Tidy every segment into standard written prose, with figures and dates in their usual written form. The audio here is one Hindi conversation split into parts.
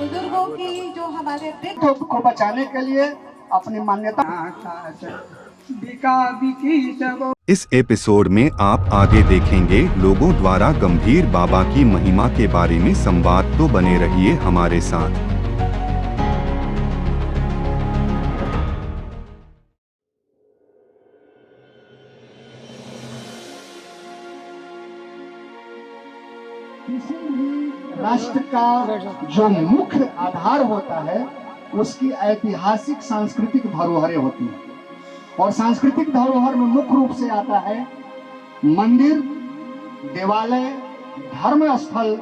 बुजुर्गों की जो हमारे तो को बचाने के लिए अपनी मान्यता। इस एपिसोड में आप आगे देखेंगे लोगों द्वारा गंभीर बाबा की महिमा के बारे में संवाद। तो बने रहिए हमारे साथ। किसी भी राष्ट्र का जो मुख्य आधार होता है उसकी ऐतिहासिक सांस्कृतिक धरोहरें होती हैं, और सांस्कृतिक धरोहर में मुख्य रूप से आता है मंदिर, देवालय, धर्म स्थल,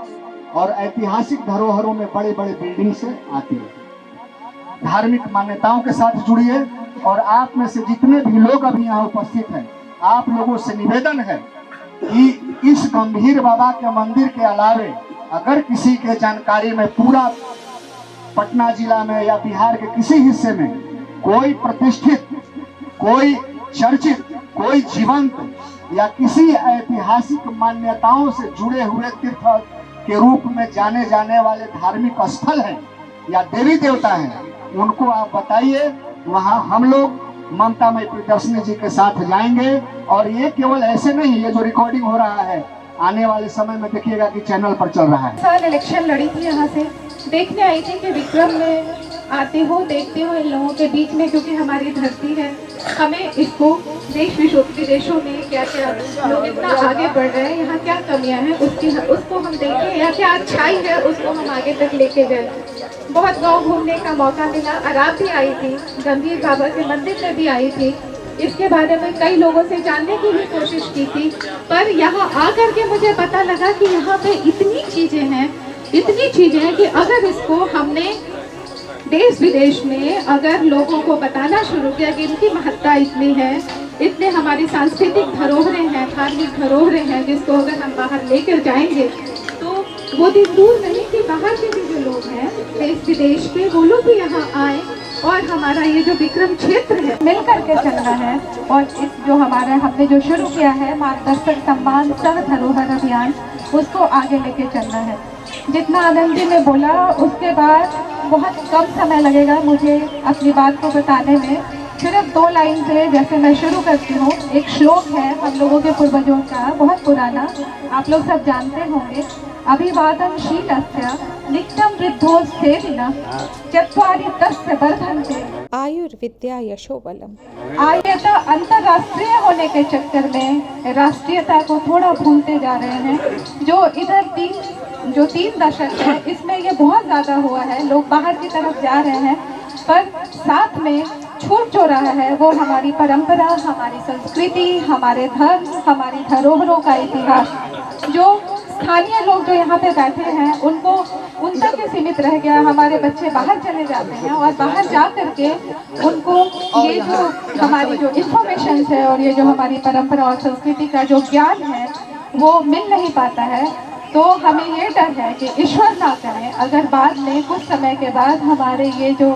और ऐतिहासिक धरोहरों में बड़े बड़े बिल्डिंग से आती है। धार्मिक मान्यताओं के साथ जुड़िए, और आप में से जितने भी लोग अभी यहाँ उपस्थित हैं, आप लोगों से निवेदन है कि इस गंभीर बाबा के मंदिर के अलावे अगर किसी के जानकारी में पूरा पटना जिला में या बिहार के किसी हिस्से में कोई प्रतिष्ठित, कोई चर्चित, कोई जीवंत या किसी ऐतिहासिक मान्यताओं से जुड़े हुए तीर्थ के रूप में जाने जाने वाले धार्मिक स्थल हैं या देवी देवता हैं, उनको आप बताइए। वहाँ हम लोग ममता मई प्रियदर्शनी जी के साथ जाएंगे। और ये केवल ऐसे नहीं, ये जो रिकॉर्डिंग हो रहा है आने वाले समय में देखिएगा कि चैनल पर चल रहा है। साल इलेक्शन लड़ी थी, यहाँ से देखने आई थी कि विक्रम में आते हो, देखते हो इन लोगों के बीच में, क्योंकि हमारी धरती है, हमें इसको देश विदेशों में क्या क्या लोग इतना आगे बढ़ रहे हैं, यहाँ क्या कमियां हैं उसको हम देखें, या क्या अच्छाई है उसको हम आगे तक लेके जाए। बहुत गांव घूमने का मौका मिला, और आप भी आई थी, गंभीर बाबा के मंदिर में भी आई थी, इसके बारे में कई लोगों से जानने की भी कोशिश की थी। पर यहाँ आकर के मुझे पता लगा कि यहाँ पे इतनी चीजें हैं कि अगर इसको हमने देश विदेश में अगर लोगों को बताना शुरू किया कि इनकी महत्ता इतनी है, इतने हमारी सांस्कृतिक धरोहरें हैं, धार्मिक धरोहरें हैं, जिसको अगर हम बाहर लेकर जाएंगे तो वो दिन दूर नहीं कि बाहर के भी जो लोग हैं देश विदेश के, वो लोग भी यहाँ आए और हमारा ये जो विक्रम क्षेत्र है मिलकर के चलना है। और इस जो हमारा हमने जो शुरू किया है मार्गदर्शक सम्मान सह धरोहर अभियान, उसको आगे लेके चलना है। जितना आनंद जी ने बोला उसके बाद बहुत कम समय लगेगा मुझे अपनी बात को बताने में। सिर्फ 2 लाइन से जैसे मैं शुरू करती हूँ। एक श्लोक है हम लोगों के पूर्वजों का, बहुत पुराना, आप लोग सब जानते होंगे। अभिवादनशीलस्य नित्यं वृद्धोस्तेन चत्वारि तस्य वर्धन्ते आयुर्विद्या यशोबलम। आयता अंतरराष्ट्रीय होने के चक्कर में राष्ट्रीयता को थोड़ा भूलते जा रहे हैं। जो इधर जो 3 दशक है इसमें ये बहुत ज़्यादा हुआ है, लोग बाहर की तरफ जा रहे हैं, पर साथ में छूट जो रहा है वो हमारी परंपरा, हमारी संस्कृति, हमारे धर्म, हमारी धरोहरों का इतिहास। जो स्थानीय लोग जो यहाँ पे बैठे हैं उनको उन तक ही सीमित रह गया। हमारे बच्चे बाहर चले जाते हैं और बाहर जा करके उनको ये जो हमारी जो इंफॉर्मेशन है और ये जो हमारी परंपरा और संस्कृति का जो ज्ञान है वो मिल नहीं पाता है। तो हमें ये डर है कि ईश्वर ना करे अगर बाद में कुछ समय के बाद हमारे ये जो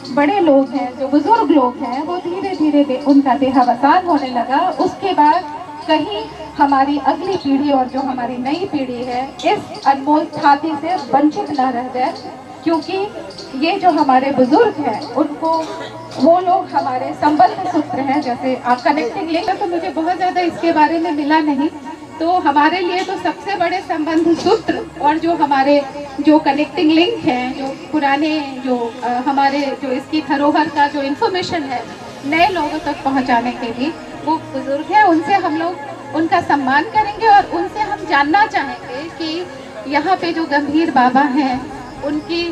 बड़े लोग हैं, जो बुजुर्ग लोग हैं, वो धीरे धीरे उनका देहावसान होने लगा, उसके बाद कहीं हमारी अगली पीढ़ी और जो हमारी नई पीढ़ी है इस अनमोल छाती से वंचित न रह जाए। क्योंकि ये जो हमारे बुजुर्ग हैं उनको वो लोग हमारे संबंध सूत्र हैं, जैसे कनेक्टिंग लिंक। तो मुझे बहुत ज़्यादा इसके बारे में मिला नहीं, तो हमारे लिए तो सबसे बड़े संबंध सूत्र और जो हमारे जो कनेक्टिंग लिंक हैं, जो पुराने जो हमारे जो इसकी धरोहर का जो इन्फॉर्मेशन है नए लोगों तक पहुंचाने के लिए वो बुजुर्ग हैं। उनसे हम लोग उनका सम्मान करेंगे और उनसे हम जानना चाहेंगे कि यहाँ पे जो गंभीर बाबा हैं उनकी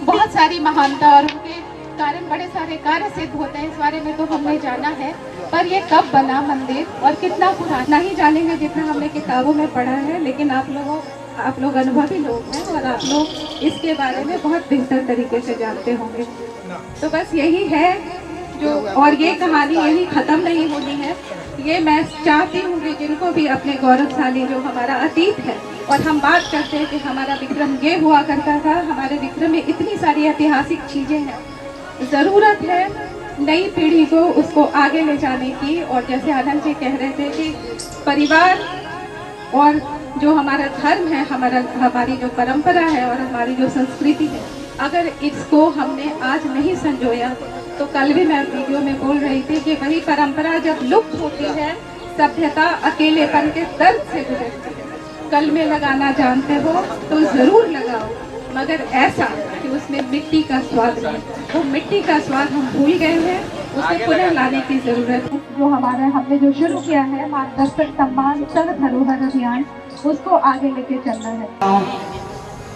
बहुत सारी महानता और उनके कारण बड़े सारे कार्य सिद्ध होते हैं। इस बारे में तो हमने जाना है, पर ये कब बना मंदिर और कितना पुराना नहीं जानेंगे जितना हमने किताबों में पढ़ा है। लेकिन आप लोग अनुभवी लोग हैं और आप लोग इसके बारे में बहुत बेहतर तरीके से जानते होंगे। तो बस यही है जो, और ये कहानी यही ख़त्म नहीं होनी है। ये मैं चाहती हूँ कि जिनको भी अपने गौरवशाली जो हमारा अतीत है, और हम बात करते हैं कि हमारा विक्रम ये हुआ करता था, हमारे विक्रम में इतनी सारी ऐतिहासिक चीज़ें हैं, ज़रूरत है नई पीढ़ी को उसको आगे ले जाने की। और जैसे आनंद जी कह रहे थे कि परिवार और जो हमारा धर्म है, हमारी जो परंपरा है और हमारी जो संस्कृति है, अगर इसको हमने आज नहीं संजोया तो कल भी मैं वीडियो में बोल रही थी कि वही परंपरा जब लुप्त होती है, सभ्यता अकेलेपन के दर्द से गुजरती है। कल में लगाना जानते हो तो जरूर लगाओ, मगर ऐसा कि उसमें मिट्टी का स्वाद नहीं। वो मिट्टी का स्वाद हम भूल गए हैं, उसे पुनः लाने की जरूरत है। जो हमने जो शुरू किया है मार्गदर्शक सम्मान सह धरोहर अभियान, उसको आगे लेके चलना है।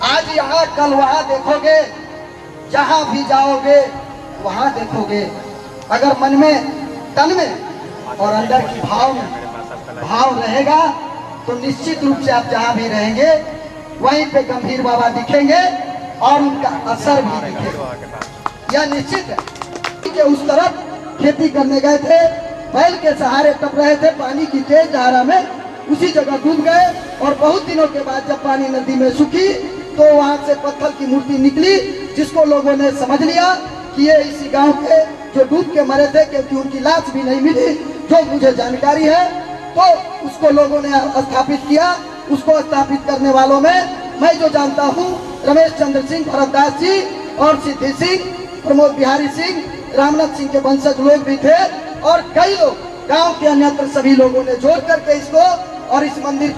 आज यहाँ कल वहाँ देखोगे, जहाँ भी जाओगे वहाँ देखोगे। अगर मन में, तन में और अंदर की भाव रहेगा तो निश्चित रूप से आप जहाँ भी रहेंगे वहीं पे गंभीर बाबा दिखेंगे और उनका असर भी दिखेगा। यह निश्चित है कि उस तरफ खेती करने गए थे, बैल के सहारे टप रहे थे पानी की तेज धारा में, उसी जगह डूब गए और बहुत दिनों के बाद जब पानी नदी में सूखी तो वहां से पत्थर की मूर्ति निकली, जिसको लोगों ने समझ लिया कि ये इसी गांव के जो डूब के मरे थे, क्योंकि उनकी लाश भी नहीं मिली जो मुझे जानकारी है। तो उसको लोगों ने स्थापित किया। उसको स्थापित करने वालों में मैं जो जानता हूँ रमेश चंद्र सिंह, भरतदास जी और सिद्धि सिंह, प्रमोद बिहारी सिंह, रामनाथ सिंह के वंशज लोग भी थे और कई लोग गांव के अन्यत्र सभी लोगों ने जोड़ करके इसको और इस मंदिर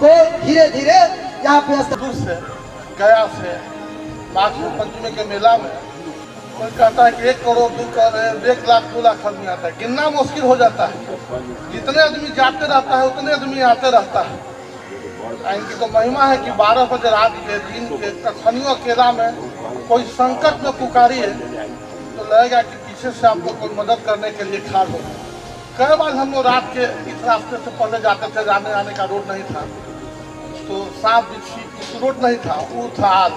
को धीरे धीरे यहाँ पे गया से माघ पंचमी के मेला में कोई कहता है कि 1 करोड़ 2 करोड़ 1 लाख 2 लाख आदमी आता है, गिनना मुश्किल हो जाता है। जितने आदमी जाते रहता है उतने आदमी आते रहता है। इनकी तो महिमा है कि 12 बजे रात के दिन के कखनियों केला में कोई संकट में पुकारी है तो लगेगा कि पीछे से आपको कोई मदद करने के लिए खड़ा हो। कई बार हम लोग रात के इस रास्ते से पहले जाते थे, जाने आने का रोड नहीं था, तो सांप बिच्छी इस रोड नहीं था, वो था आज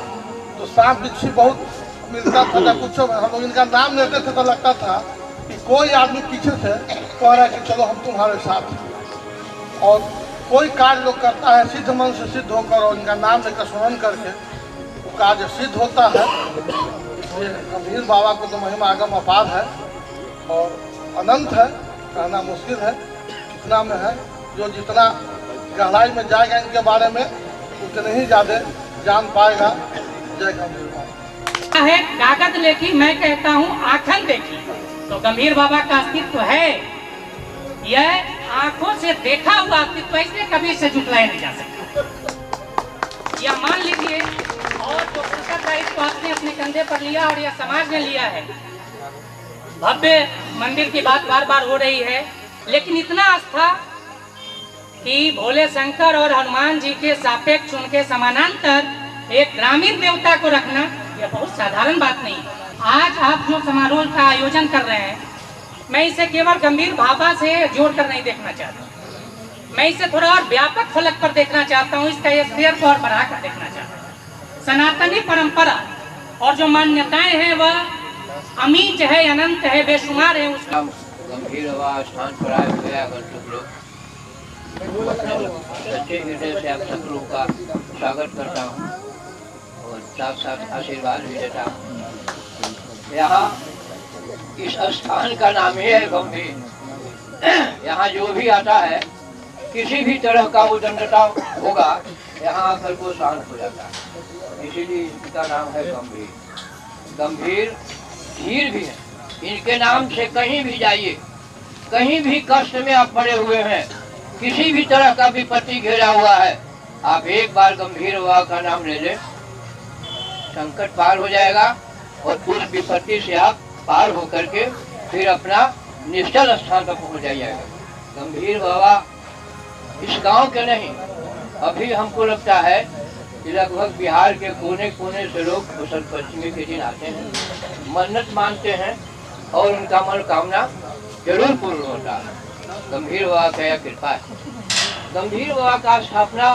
तो सांप बिच्छी बहुत मिलता था। जब कुछ हम लोग इनका नाम लेते थे तो लगता था कि कोई आदमी पीछे से कह रहा है कि चलो हम तुम्हारे साथ हैं। और कोई कार्य लोग करता है सिद्ध मन से सिद्ध होकर और इनका नाम लेकर स्मरण करके वो कार्य सिद्ध होता है। इसलिए गंभीर बाबा को तो महिमा आगम अपार है और अनंत है, कहना मुश्किल है कितना में है। जो जितना गहराई में जाएगा इनके बारे में उतने ही ज़्यादा जान पाएगा। जय गंभीर बाबा। है कागज लेखी, मैं कहता हूँ आखन देखी। तो गंभीर बाबा का अस्तित्व है, यह आंखों से देखा हुआ अस्तित्व, इसलिए कभी से जुटलाया नहीं जा सकता। यह मान लीजिए और जो उसका दायित्व आपने अपने कंधे पर लिया और यह समाज ने लिया है। भव्य मंदिर की बात बार बार हो रही है, लेकिन इतना आस्था कि भोले शंकर और हनुमान जी के सापेक्ष उनके समानांतर एक ग्रामीण देवता को रखना यह बहुत साधारण बात नहीं है। आज आप जो समारोह का आयोजन कर रहे हैं, मैं इसे केवल गंभीर बाबा से जोड़कर नहीं देखना चाहता, मैं इसे थोड़ा और व्यापक फलक पर देखना चाहता हूँ, इसका स्तर को और बढ़ाकर देखना चाहता हूँ। सनातनी परंपरा और जो मान्यताएं हैं वह अमीज है, अनंत है, बेशुमार है। उसका गंभीर स्थान पर आए हुए आगंतुक लोग सच्चे हृदय से आप सब लोग का स्वागत करता हूँ और साथ साथ आशीर्वाद भी देता हूँ। यहाँ इस स्थान का नाम ही है गंभीर। यहाँ जो भी आता है किसी भी तरह का उदंडता होगा यहाँ आकर को शांत हो जाता है, इसीलिए इसका नाम है गंभीर। गंभीर धीर भी है, इनके नाम से कहीं भी जाइए, कहीं भी कष्ट में आप पड़े हुए हैं, किसी भी तरह का विपत्ति घेरा हुआ है, आप एक बार गंभीर बाबा का नाम ले लें, संकट पार हो जाएगा और उस विपत्ति से आप पार होकर के फिर अपना निश्चल स्थान पर पहुंच जाइएगा। गंभीर बाबा इस गांव के नहीं, अभी हमको लगता है कि लगभग बिहार के कोने कोने से लोग बसंत पंचमी के दिन आते हैं, मन्नत मानते हैं और उनका मनोकामना जरूर पूर्ण होता है। गंभीर बाबा का यह कृपा है। गंभीर बाबा का स्थापना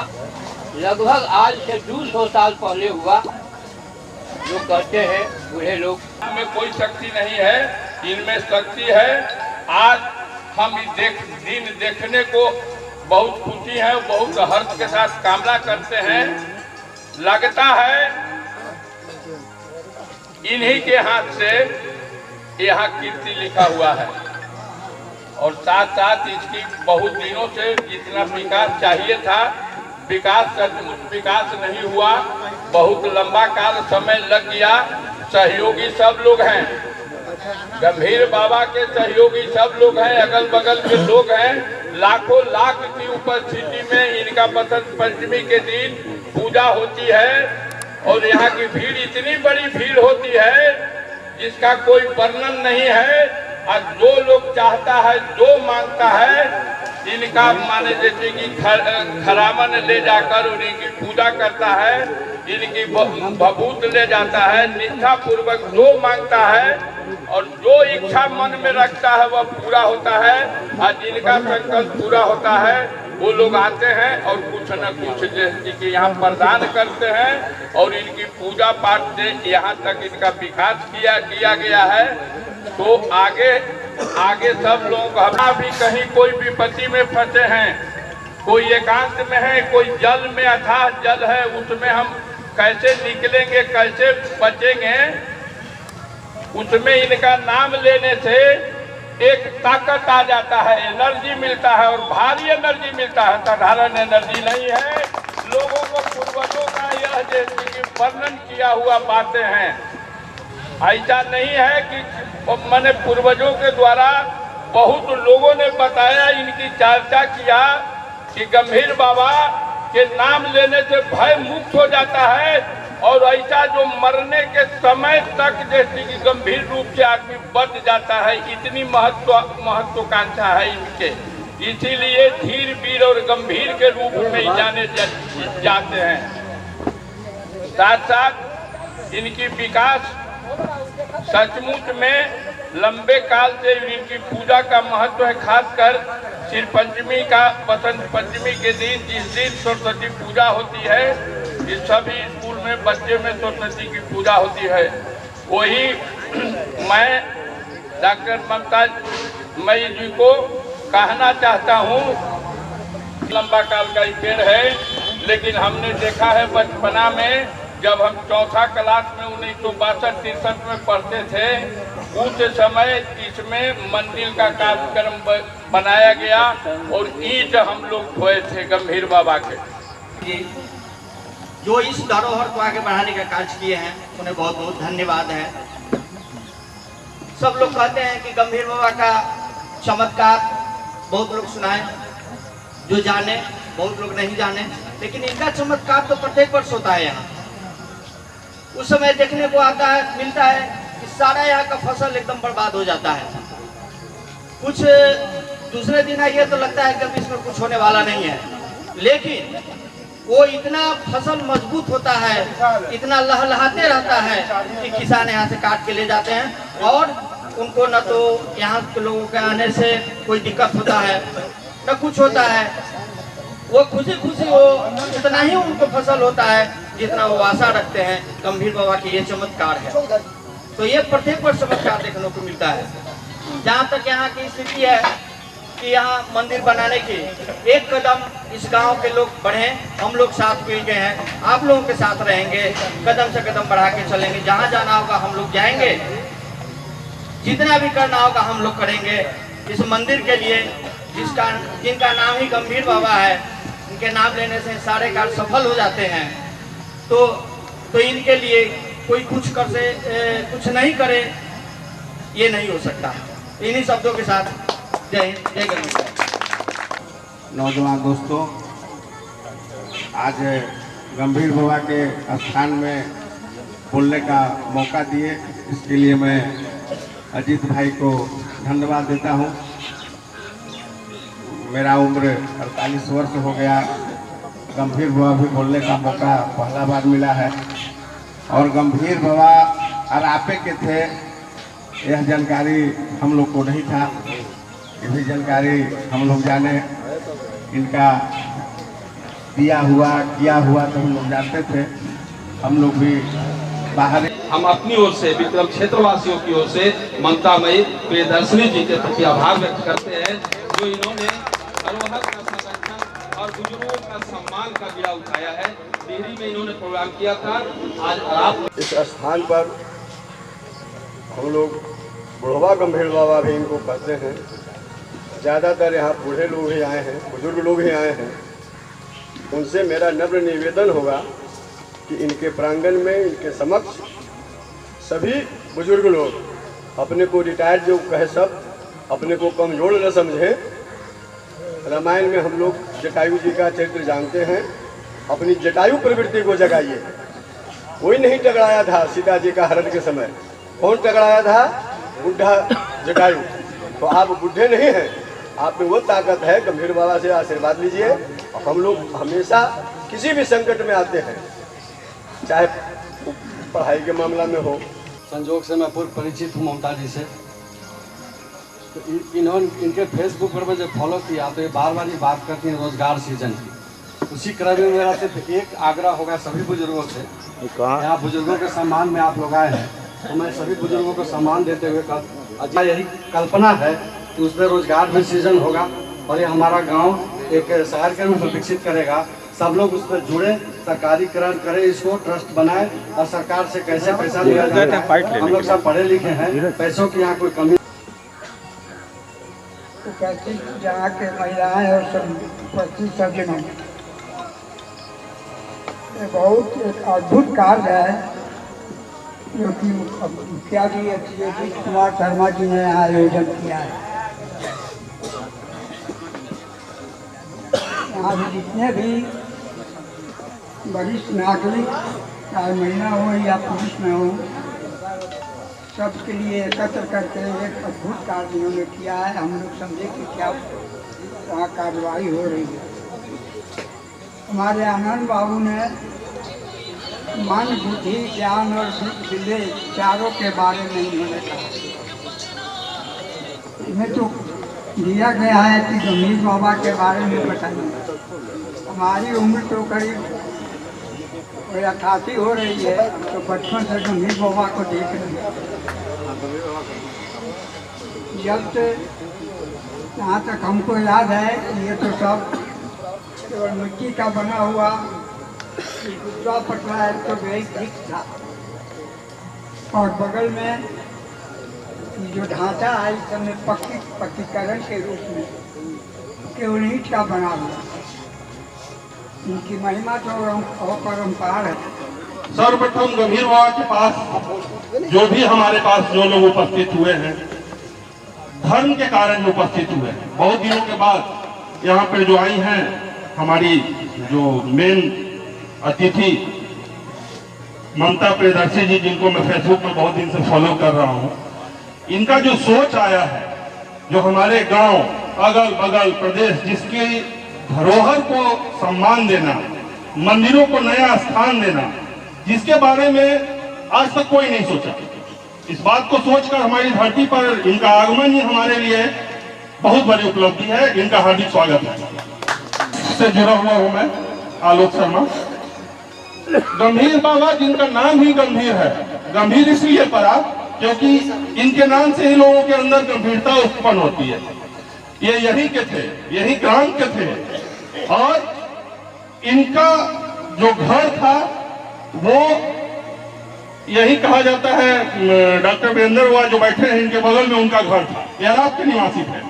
लगभग आज से 200 साल पहले हुआ। जो कहते हैं बूढ़े लोग में कोई शक्ति नहीं है, इनमें शक्ति है। आज हम दिन देखने को बहुत खुशी है, बहुत हर्ष के साथ कामना करते हैं। लगता है इन्हीं के हाथ से यहाँ कीर्ति लिखा हुआ है और साथ साथ इसकी बहुत दिनों से जितना विकास चाहिए था, विकास नहीं हुआ। बहुत लंबा काल समय लग गया। सहयोगी सब लोग हैं, गंभीर बाबा के सहयोगी सब लोग हैं, अगल बगल के लोग हैं। लाखों लाख की उपस्थिति में इनका बसंत पंचमी के दिन पूजा होती है और यहाँ की भीड़ इतनी बड़ी भीड़ होती है जिसका कोई वर्णन नहीं है। और जो लोग चाहता है, जो मांगता है, इनका माने जैसे कि खरामन ले जाकर उनकी पूजा करता है, इनकी भभूत ले जाता है, निष्ठा पूर्वक जो मांगता है और जो इच्छा मन में रखता है वह पूरा होता है। और जिनका संकल्प पूरा होता है वो लोग आते हैं और कुछ न कुछ जैसे कि यहाँ प्रदान करते हैं और इनकी पूजा पाठ से यहाँ तक इनका विकास किया गया है। तो आगे सब लोग हमारा भी कहीं कोई विपत्ति में फंसे हैं, कोई एकांत में है, कोई जल में अथाह जल है, उसमें हम कैसे निकलेंगे, कैसे बचेंगे, उसमें इनका नाम लेने से एक ताकत आ जाता है, एनर्जी मिलता है और भारी एनर्जी मिलता है, साधारण एनर्जी नहीं है। लोगों को पूर्वजों का यह जैसे कि वर्णन किया हुआ बातें हैं, ऐसा नहीं है कि मैंने पूर्वजों के द्वारा बहुत लोगों ने बताया, इनकी चर्चा किया कि गंभीर बाबा के नाम लेने से भय मुक्त हो जाता है और ऐसा जो मरने के समय तक जैसे कि गंभीर रूप से आदमी बच जाता है, इतनी महत्वाकांक्षा है इनके। इसीलिए धीर वीर और गंभीर के रूप में जाने जाते हैं। साथ साथ इनकी विकास सचमुच में लंबे काल से इनकी पूजा का महत्व है। खासकर सिर पंचमी का बसंत पंचमी के दिन जिस दिन सरस्वती पूजा होती है, इस सभी स्कूल में बच्चे में सरस्वती की पूजा होती है। वही मैं डॉक्टर ममता मई जी को कहना चाहता हूँ, लंबा काल का पेड़ है, लेकिन हमने देखा है बचपना में जब हम चौथा क्लास में 1962-63 में पढ़ते थे, उस समय इसमें मंदिर का कार्यक्रम बनाया गया और ईंट हम लोग ढोए थे गंभीर बाबा के। जो इस धरोहर को आगे बढ़ाने का कार्य किए हैं उन्हें बहुत बहुत धन्यवाद है। सब लोग कहते हैं कि गंभीर बाबा का चमत्कार बहुत लोग सुनाए, जो जाने, बहुत लोग नहीं जाने, लेकिन इनका चमत्कार तो प्रत्येक वर्ष होता है। यहाँ उस समय देखने को आता है, मिलता है कि सारा यहाँ का फसल एकदम बर्बाद हो जाता है। कुछ दूसरे दिन आइए तो लगता है कि इसमें कुछ होने वाला नहीं है, लेकिन वो इतना फसल मजबूत होता है, इतना लहलहाते रहता है कि किसान यहाँ से काट के ले जाते हैं और उनको न तो यहाँ के लोगों के आने से कोई दिक्कत होता है, न कुछ होता है। वो खुशी खुशी वो उतना ही उनको फसल होता है जितना वो आशा रखते हैं। गंभीर बाबा की ये चमत्कार है। तो ये प्रत्येक वर्ष चमत्कार देखने को मिलता है। जहाँ तक यहाँ की स्थिति है कि यहाँ मंदिर बनाने की एक कदम इस गांव के लोग बढ़े, हम लोग साथ मिल गए हैं, आप लोगों के साथ रहेंगे, कदम से कदम बढ़ा के चलेंगे। जहाँ जाना होगा हम लोग जाएंगे, जितना भी करना होगा हम लोग करेंगे इस मंदिर के लिए, जिनका नाम ही गंभीर बाबा है। इनके नाम लेने से सारे कार्य सफल हो जाते हैं। तो इनके लिए कोई कुछ नहीं करे, ये नहीं हो सकता। इन्हीं शब्दों के साथ जय हिंद, जय गंभीर। नौजवान दोस्तों, आज गंभीर बाबा के स्थान में बोलने का मौका दिए, इसके लिए मैं अजीत भाई को धन्यवाद देता हूँ। मेरा उम्र 48 वर्ष हो गया, गंभीर बाबा भी बोलने का मौका पहला बार मिला है और गंभीर बाबा अरापे के थे, यह जानकारी हम लोग को नहीं था। ये भी जानकारी हम लोग जाने, इनका दिया हुआ किया हुआ तो हम लोग जानते थे। हम लोग भी बाहर, हम अपनी ओर से विक्रम क्षेत्रवासियों की ओर से ममता मई प्रियदर्शनी जी के प्रति आभार व्यक्त करते हैं, जो इन्होंने धरोहर का संरक्षण और बुजुर्गों का सम्मान का बीड़ा उठाया है। टिहरी में इन्होंने प्रोग्राम किया था। आज आप इस स्थान पर हम लोग बुढ़वा गंभीर बाबा भी इनको कहते हैं। ज़्यादातर यहाँ बूढ़े लोग ही आए हैं, बुजुर्ग लोग ही आए हैं। उनसे मेरा नम्र निवेदन होगा कि इनके प्रांगण में, इनके समक्ष सभी बुजुर्ग लोग अपने को रिटायर्ड जो कहे सब अपने को कमजोर न समझें। रामायण में हम लोग जटायु जी का चरित्र जानते हैं। अपनी जटायु प्रवृत्ति को जगाइए। कोई नहीं टकराया था सीता जी का हरण के समय। कौन टकराया था? बुढ़ा जटायु। तो आप बुढ़े नहीं हैं, आप में वो ताकत है। गंभीर बाबा से आशीर्वाद लीजिए। हम लोग हमेशा किसी भी संकट में आते हैं, चाहे पढ़ाई के मामला में हो। संजोग से मैं पूर्व परिचित हूँ ममता जी से। तो इन्होंने इनके फेसबुक पर मैं जब फॉलो किया तो ये बार बार ये बात करती हैं रोजगार सृजन की। उसी क्रम में मेरा सिर्फ एक आग्रह होगा सभी बुजुर्गों से। यहाँ बुजुर्गों के सम्मान में आप लोग आए हैं, तो मैं सभी बुजुर्गों को सम्मान देते हुए यही कल्पना है कि उसमें रोजगार भी सृजन होगा और ये हमारा गाँव एक शहर के रूप में विकसित करेगा। सब लोग उस पर जुड़े, सरकारीकरण करें, इसको ट्रस्ट बनाए और सरकार से कैसे पैसा लिया जाता है। हम लोग सब पढ़े लिखे हैं, पैसों की यहाँ कोई कमी। उपस्थित जहाँ के महिलाएं और सब उपस्थित सज्जनों, ये बहुत एक अद्भुत कार्य है जो कि मुखिया जी अजीत कुमार शर्मा जी ने यहाँ आयोजन किया है। यहाँ भी जितने भी वरिष्ठ नागरिक, चाहे महिला हो या पुरुष में हो, सबके लिए एकत्र करके एक अद्भुत कार्य इन्होंने किया है। हम लोग समझे कि क्या वहाँ कार्रवाई हो रही है। हमारे आनंद बाबू ने मन, बुद्धि, ज्ञान और विवेक चारों के बारे में इन्होंने कहा। इन्हें तो दिया गया है कि गंभीर बाबा के बारे में बताइए। हमारी उम्र तो करीब 88 हो रही है, तो बचपन से गंभीर बाबा को देख रहे हैं। जब से जहाँ तक हमको याद है, ये तो सब केवल मिट्टी का बना हुआ दूसरा पटरा है, तो वही था। और बगल में जो ढांचा है इस समय पक्कीकरण के रूप में केवल ईंट का बना हुआ। इनकी महिमा तो अपरंपार है। सर्वप्रथम गंभीर बाबा के पास जो भी हमारे पास जो लोग उपस्थित हुए हैं, धर्म के कारण उपस्थित हुए हैं। बहुत दिनों के बाद यहाँ पर जो आई हैं हमारी जो मेन अतिथि ममता प्रियदर्शी जी, जिनको मैं फेसबुक पर बहुत दिन से फॉलो कर रहा हूँ, इनका जो सोच आया है, जो हमारे गांव, अगल बगल प्रदेश, जिसकी धरोहर को सम्मान देना, मंदिरों को नया स्थान देना, जिसके बारे में आज तक कोई नहीं सोचा। इस बात को सोचकर हमारी धरती पर इनका आगमन ही हमारे लिए बहुत बड़ी उपलब्धि है। इनका हार्दिक स्वागत है। इससे जुड़ा हुआ हूं मैं आलोक शर्मा। गंभीर बाबा, जिनका नाम ही गंभीर है, गंभीर इसलिए पड़ा क्योंकि इनके नाम से ही लोगों के अंदर गंभीरता उत्पन्न होती है। ये यही के थे, यही ग्राम के थे। और इनका जो घर था वो यही कहा जाता है, डॉक्टर वीरेंद्र हुआ जो बैठे हैं इनके बगल में, उनका घर था। एराब के निवासी थे।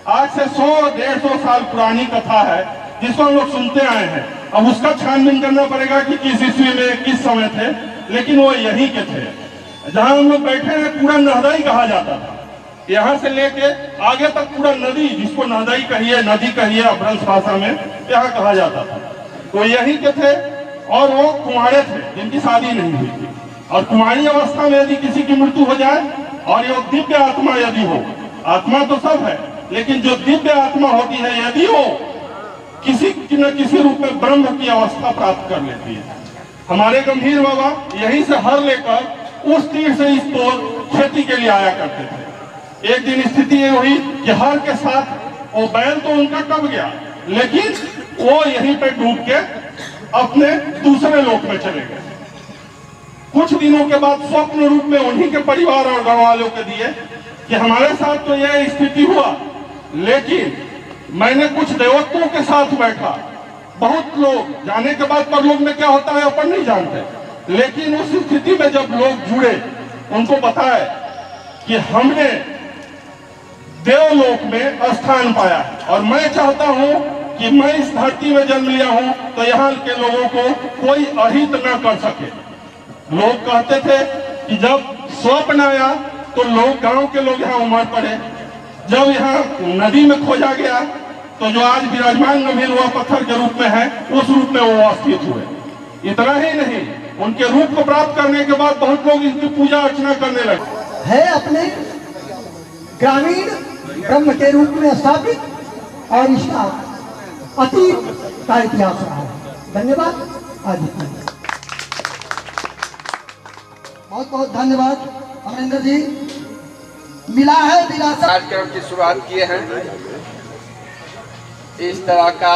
आज से 100-150 साल पुरानी कथा है जिसको हम लोग सुनते आए हैं। अब उसका छानबीन करना पड़ेगा कि किस ईस्वी में किस समय थे, लेकिन वो यही के थे। जहां हम लोग बैठे हैं पूरा नहदाई कहा जाता था। यहाँ से लेके आगे तक पूरा नदी, जिसको नहदाई कहिए, नदी कहिए अपभ्रंश भाषा में, यहाँ कहा जाता था। तो यही के थे और वो कुंवारे थे जिनकी शादी नहीं हुई थी। और कुंवारी अवस्था में यदि किसी की मृत्यु हो जाए और ये दिव्य आत्मा यदि हो, आत्मा तो सब है, लेकिन जो दिव्य आत्मा होती है यदि वो किसी न किसी रूप में ब्रह्म की अवस्था प्राप्त कर लेती है। हमारे गंभीर बाबा यहीं से हर लेकर उस तीर से इस तोर खेती के लिए आया करते थे। एक दिन स्थिति ये हुई कि हर के साथ वो बैल तो उनका कब गया, लेकिन वो यहीं पे डूब के अपने दूसरे लोक में चले गए। कुछ दिनों के बाद स्वप्न रूप में उन्हीं के परिवार और गांव वालों के दिए कि हमारे साथ तो यह स्थिति हुआ, लेकिन मैंने कुछ देवत्वों के साथ बैठा। बहुत लोग जाने के बाद परलोक में क्या होता है अपन नहीं जानते, लेकिन उस स्थिति में जब लोग जुड़े, उनको बताया कि हमने देवलोक में स्थान पाया। और मैं चाहता हूं कि मैं इस धरती में जन्म लिया हूं तो यहाँ के लोगों को कोई अहित न कर सके। लोग कहते थे कि जब स्वप्न आया तो लोग, गांव के लोग यहाँ उमड़ पड़े। जब यहाँ नदी में खोजा गया तो जो आज विराजमान गंभीर हुआ पत्थर के रूप में है, उस रूप में वो अस्तित्व हुए। इतना ही नहीं, उनके रूप को प्राप्त करने के बाद बहुत लोग इनकी पूजा अर्चना करने लगे। है अपने ग्रामीण ब्रह्म के रूप में स्थापित और इसका अतीत का इतिहास रहा है। धन्यवाद। आज बहुत बहुत धन्यवाद अमरिंदर जी। मिला है विरासत कार्यक्रम की शुरुआत किए हैं। इस तरह का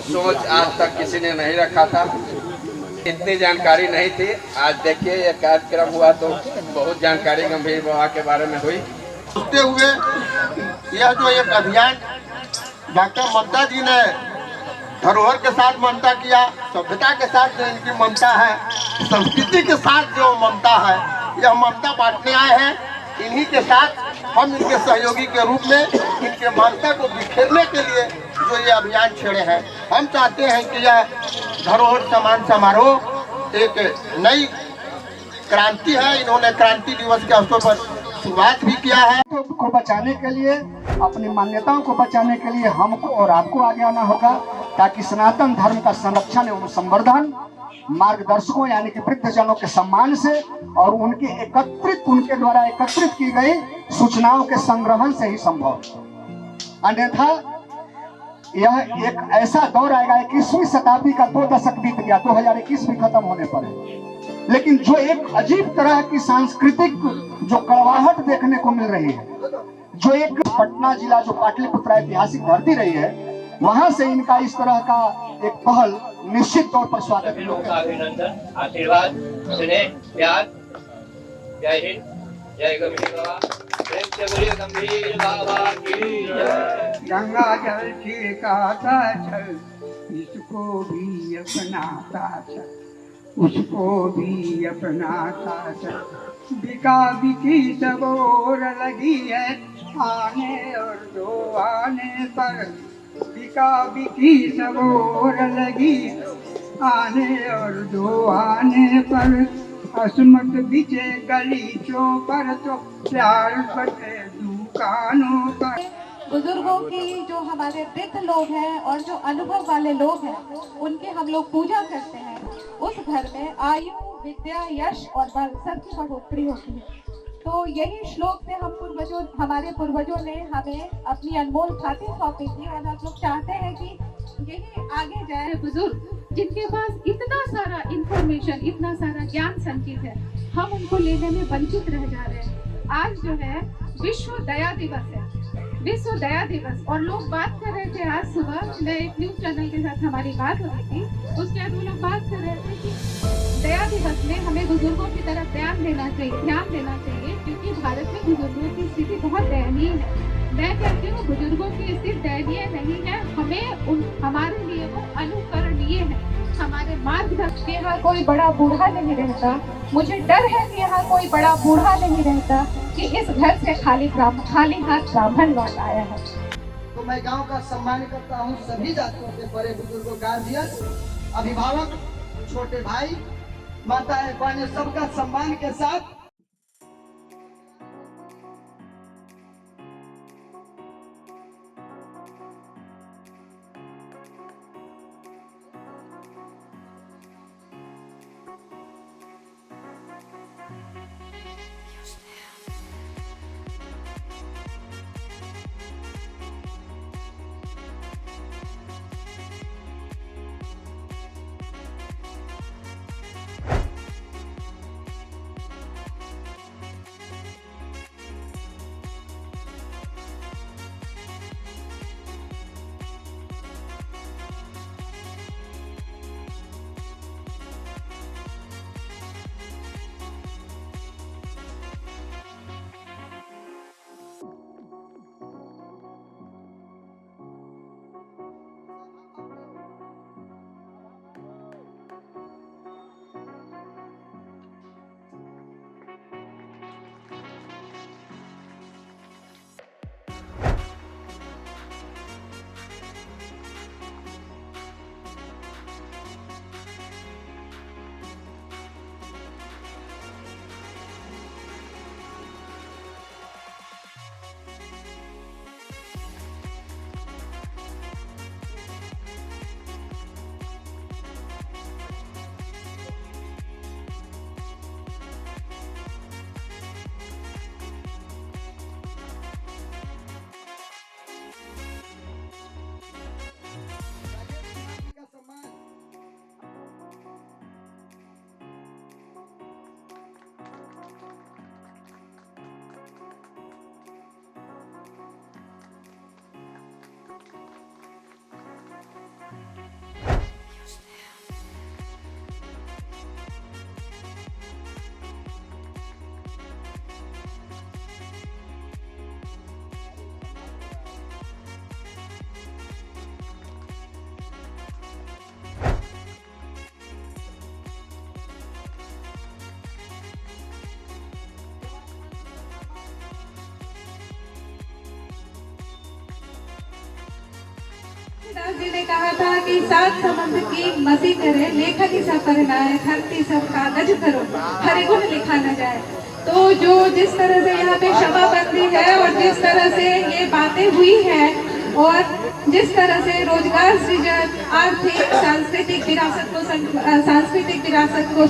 सोच आज तक किसी ने नहीं रखा था, इतनी जानकारी नहीं थी। आज देखिए ये कार्यक्रम हुआ तो बहुत जानकारी गंभीर बाबा के बारे में हुई। सोचते हुए यह जो एक अभियान डॉक्टर ममता जी ने धरोहर के साथ ममता किया, सभ्यता के साथ जो इनकी ममता है, संस्कृति के साथ जो ममता है, यह ममता बांटने आए हैं। इन्हीं के साथ हम इनके सहयोगी के रूप में इनके ममता को बिखेरने के लिए जो ये अभियान छेड़े हैं। हम चाहते हैं कि यह धरोहर सम्मान समारोह एक नई क्रांति है। इन्होंने क्रांति दिवस के अवसर पर शुरुआत भी किया है। को बचाने के लिए, अपनी मान्यताओं को बचाने के लिए हमको और आपको आगे आना होगा, ताकि सनातन धर्म का संरक्षण एवं संवर्धन मार्गदर्शकों यानी कि वृद्धजनों के सम्मान से और उनके द्वारा एकत्रित की गई सूचनाओं के संग्रहण से ही संभव। अन्यथा यह एक ऐसा दौर आएगा, 21वीं शताब्दी का 2 दशक बीत गया, 2021 भी खत्म होने पर है, लेकिन जो एक अजीब तरह की सांस्कृतिक जो कड़वाहट देखने को मिल रही है, जो एक पटना जिला जो पाटलिपुत्र ऐतिहासिक धरती रही है, वहां से इनका इस तरह का एक पहल निश्चित तौर पर स्वागत है। अभिनंदन, आशीर्वाद, स्नेह, प्यार। जय हिंद, जय गंभीर बाबा। प्रेम से बोलिए गंभीर बाबा की जय। गंगा जल छिड़काता चल, इसको भी अपनाता चल, उसको भी अपनाता चल। बिका बिकी सब और लगी है, आने और दो आने पर। बिका बिकी सब और लगी, आने और दो आने पर। असमत बिचे गलीचों पर तो प्यार बटे दुकानों पर। बुजुर्गों की जो हमारे वृद्ध लोग हैं और जो अनुभव वाले लोग हैं, उनके हम लोग पूजा करते हैं। उस घर में आयु, विद्या, यश और बल सबकी बढ़ोतरी होती है। तो यही श्लोक से हमारे पूर्वजों ने हमें अपनी अनमोल खातिर सौंपी थी और हम लोग चाहते हैं कि यही आगे जाए। बुजुर्ग जिनके पास इतना सारा इंफॉर्मेशन, इतना सारा ज्ञान संचित है, हम उनको लेने में वंचित रह जा रहे हैं। आज जो है विश्व दया दिवस है, विश्व दया दिवस, और लोग बात कर रहे थे। आज सुबह मैं एक न्यूज चैनल के साथ हमारी बात हो रही थी, उसके बाद वो लोग बात कर रहे थे कि दया दिवस में हमें बुजुर्गों की तरफ ध्यान देना चाहिए, क्योंकि भारत में बुजुर्गों की स्थिति बहुत दयनीय है। मैं कहती हूँ बुजुर्गों की स्थिति दयनीय नहीं है, हमारे लिए वो अनुकरणीय है, हमारे मार्गदर्शक। यहाँ कोई बड़ा बूढ़ा नहीं रहता, मुझे डर है कि यहाँ कोई बड़ा बूढ़ा नहीं रहता कि इस घर से खाली हाथ ब्राह्मण लौट आया है। तो मैं गांव का सम्मान करता हूँ, सभी जातियों के बड़े बुजुर्गों, गार्जियन, अभिभावक, छोटे भाई, माताएं, बहनें, सबका सम्मान के साथ रविदास जी ने कहा था कि 7 समुद्र की मसी करे, लेखनी सब करनाए, धरती सब कागज करो, हरि गुण लिखा न जाए। तो जिस तरह से यहाँ पे शबाबंदी है और जिस तरह से ये बातें हुई हैं और जिस तरह से रोजगार सृजन, आर्थिक सांस्कृतिक विरासत को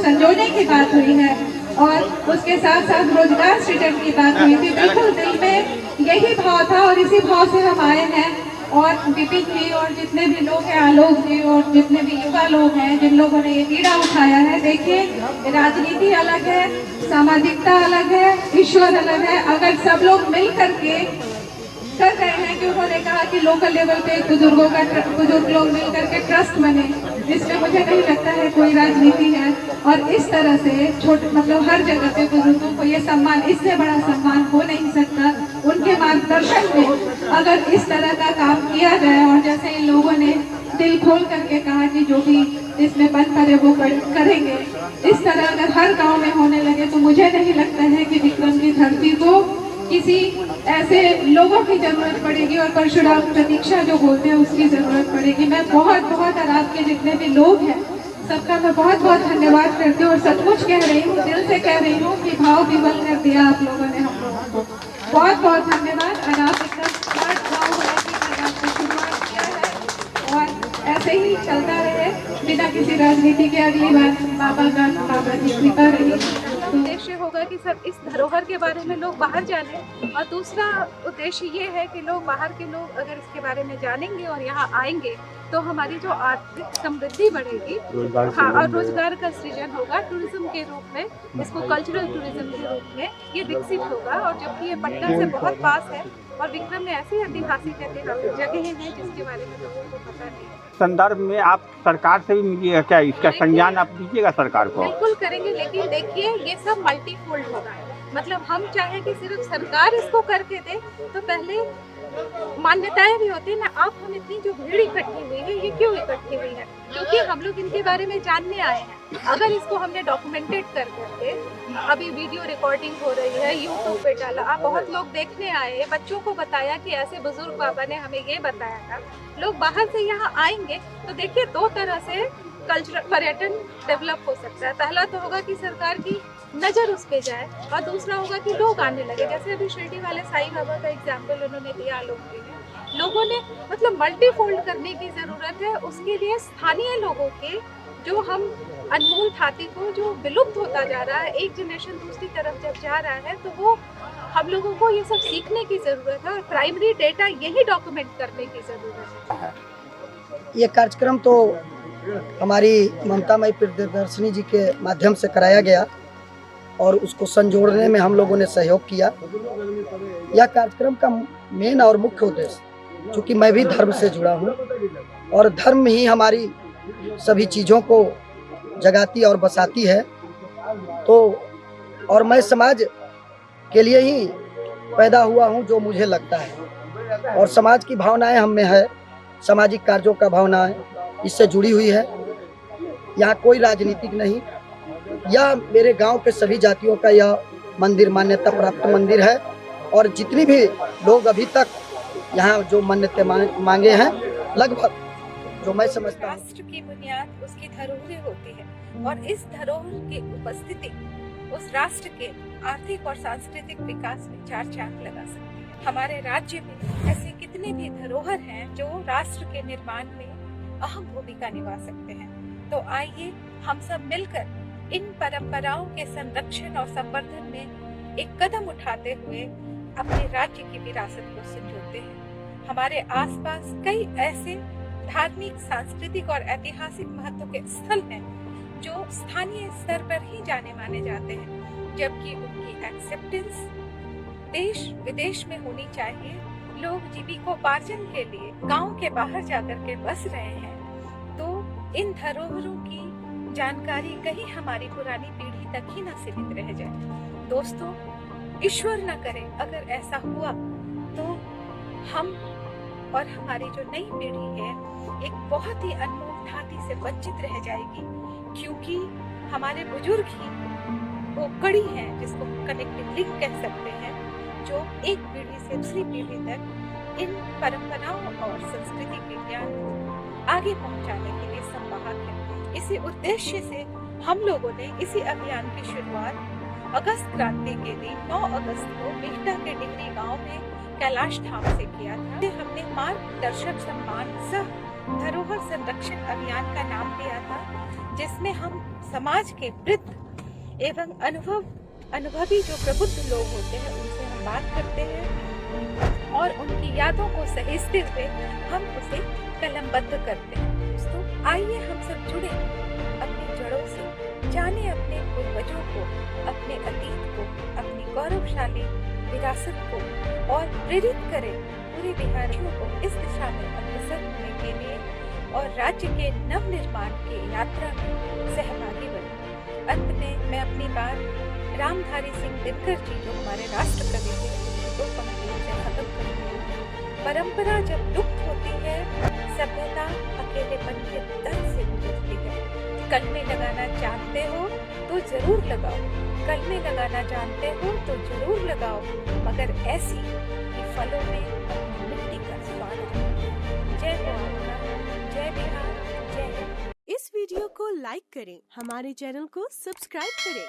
संजोने की बात हुई है और उसके साथ साथ रोजगार सृजन की बात हुई थी, बिल्कुल दिल में यही भाव था और इसी भाव से हम आए हैं। और विपिन जी और जितने भी लोग हैं, आलोक जी और जितने भी युवा लोग हैं जिन लोगों ने ये बीड़ा उठाया है, देखिए राजनीति अलग है, सामाजिकता अलग है, ईश्वर अलग है। अगर सब लोग मिल करके कर रहे हैं कि उन्होंने कहा कि लोकल लेवल पे बुजुर्ग लोग मिल करके ट्रस्ट बने, इसमें मुझे नहीं लगता है कोई राजनीति है। और इस तरह से छोटे मतलब हर जगह पे बुजुर्गों को ये सम्मान, इससे बड़ा सम्मान हो नहीं सकता। उनके मार्गदर्शन में अगर इस तरह का काम किया जाए और जैसे इन लोगों ने दिल खोल करके कहा कि जो भी इसमें बन पड़े वो करेंगे, इस तरह अगर हर गाँव में होने लगे तो मुझे नहीं लगता है कि विक्रम की धरती को किसी ऐसे लोगों की जरूरत पड़ेगी और परशुराम प्रतीक्षा जो बोलते हैं उसकी जरूरत पड़ेगी। मैं बहुत और आपके जितने भी लोग हैं सबका मैं बहुत धन्यवाद करती हूँ और सचमुच कह रही हूँ, दिल से कह रही हूँ कि भाव विवल कर दिया आप लोगों ने हम लोगों को। बहुत धन्यवाद। और आप एकदम स्मार्ट भाव है कि आपने शुरुआत किया है और ऐसे ही चलता रहे बिना किसी राजनीति के। अगली बार बाबा की कृपा रही। उद्देश्य होगा कि सर इस धरोहर के बारे में लोग बाहर जानें और दूसरा उद्देश्य ये है कि लोग बाहर के लोग अगर इसके बारे में जानेंगे और यहाँ आएंगे तो हमारी जो आर्थिक समृद्धि बढ़ेगी, हाँ, और रोजगार का सृजन होगा टूरिज्म के रूप में, इसको कल्चरल टूरिज्म के रूप में ये विकसित होगा। और जबकि ये पटना से बहुत पास है और विक्रम में ऐसी ऐतिहासिक जगहें हैं जिसके बारे में लोगों को पता नहीं। संदर्भ में आप सरकार से भी मिलिएगा क्या, इसका संज्ञान आप दीजिएगा सरकार को? बिल्कुल करेंगे, लेकिन देखिए ये सब मल्टीफोल्ड होगा। मतलब हम चाहे कि सिर्फ सरकार इसको करके दे तो पहले मान्यताएं भी होती है ना। आप हम इतनी जो भीड़ इकट्ठी हुई है ये क्यों इकट्ठी हुई है? क्योंकि हम लोग इनके बारे में जानने आए हैं। अगर इसको हमने डॉक्यूमेंटेड कर करके, अभी वीडियो रिकॉर्डिंग हो रही है, यूट्यूब पे डाला, आप बहुत लोग देखने आए, बच्चों को बताया कि ऐसे बुजुर्ग बाबा ने हमें ये बताया था, लोग बाहर से यहाँ आएंगे तो देखिए 2 तरह से कल्चरल पर्यटन डेवलप हो सकता है। पहला तो होगा कि सरकार की नज़र उस पे जाए और दूसरा होगा कि लोग आने लगे। जैसे अभी शिरडी वाले साईं बाबा का एग्जाम्पल उन्होंने दिया, लोगों ने मतलब मल्टीफोल्ड करने की ज़रूरत है। उसके लिए स्थानीय लोगों के जो हम अनमोल थाती को जो विलुप्त होता जा रहा है, एक जनरेशन दूसरी तरफ जब जा रहा है तो वो हम लोगों को ये सब सीखने की ज़रूरत है और प्राइमरी डेटा यही डॉक्यूमेंट करने की ज़रूरत है। ये कार्यक्रम तो हमारी ममतामयी प्रियदर्शिनी जी के माध्यम से कराया गया और उसको संजोड़ने में हम लोगों ने सहयोग किया। यह कार्यक्रम का मेन और मुख्य उद्देश्य, चूँकि मैं भी धर्म से जुड़ा हूँ और धर्म ही हमारी सभी चीज़ों को जगाती और बसाती है, तो और मैं समाज के लिए ही पैदा हुआ हूँ जो मुझे लगता है, और समाज की भावनाएं हम में है, सामाजिक कार्यों का भावनाएं इससे जुड़ी हुई है। यहाँ कोई राजनीतिक नहीं, यह मेरे गांव के सभी जातियों का यह मंदिर मान्यता प्राप्त मंदिर है और जितनी भी लोग अभी तक यहाँ जो मन्नतें मांगे हैं, लगभग जो मैं समझता हूँ, राष्ट्र की बुनियाद उसकी धरोहरें होती है और इस धरोहर की उपस्थिति उस राष्ट्र के आर्थिक और सांस्कृतिक विकास में 4 चांद लगा सकती है। हमारे राज्य में ऐसे कितने भी धरोहर हैं जो राष्ट्र के निर्माण में अहम भूमिका निभा सकते हैं। तो आइए हम सब मिलकर इन परंपराओं के संरक्षण और संवर्धन में एक कदम उठाते हुए अपने राज्य की विरासत को संजोते हैं। हमारे आसपास कई ऐसे धार्मिक, सांस्कृतिक और ऐतिहासिक महत्व के स्थल हैं जो स्थानीय स्तर पर ही जाने माने जाते हैं, जबकि उनकी एक्सेप्टेंस देश विदेश में होनी चाहिए। लोग जीविकोपार्जन के लिए गांव के बाहर जाकर के बस रहे हैं, तो इन धरोहरों की जानकारी कहीं हमारी पुरानी पीढ़ी तक ही न सीमित रह जाए। दोस्तों, ईश्वर न करे अगर ऐसा हुआ तो हम और हमारी जो नई पीढ़ी है एक बहुत ही अनमोल धाती से वंचित रह जाएगी, क्योंकि हमारे बुजुर्ग ही वो कड़ी है जिसको कनेक्टिंग लिंक कह सकते हैं, जो एक पीढ़ी से दूसरी पीढ़ी तक इन परंपराओं और संस्कृति के ज्ञान को आगे पहुंचाने के लिए संवाहक है। इसी उद्देश्य से हम लोगों ने इसी अभियान की शुरुआत अगस्त क्रांति के दिन 9 अगस्त को बिहटा के डिहरी गांव में कैलाश धाम से किया था। हमने मार्गदर्शक सम्मान सह धरोहर संरक्षण अभियान का नाम दिया था, जिसमें हम समाज के वृद्ध एवं अनुभवी जो प्रबुद्ध लोग होते हैं उनसे हम बात करते हैं और उनकी यादों को सहेजते हुए हम उसे कलमबद्ध करते हैं। दोस्तों, आइए हम सब जुड़े अपनी जड़ों से, जाने अपने पूर्वजों को, अपने अतीत को, अपनी गौरवशाली विरासत को और प्रेरित करें पूरे बिहारियों को इस दिशा में अग्रसर होने के लिए और राज्य के नव निर्माण की यात्रा में सहभागी बने। अंत में मैं अपनी बात रामधारी सिंह दिनकर जी जो हमारे राष्ट्रकवि थे उनकी 2 पंक्तियों से खत्म करती हूँ। परंपरा जब लुप्त होती है, सभ्यता अकेलेपन के दर्द से गुजरती है। कलमे लगाना जानते हो तो जरूर लगाओ, कलमे लगाना जानते हो तो जरूर लगाओ, मगर ऐसी कि फलों में अपनी मिट्टी का स्वाद रहे। जय बिहार, जय बिहार, जय हिंद। इस वीडियो को लाइक करें, हमारे चैनल को सब्सक्राइब करें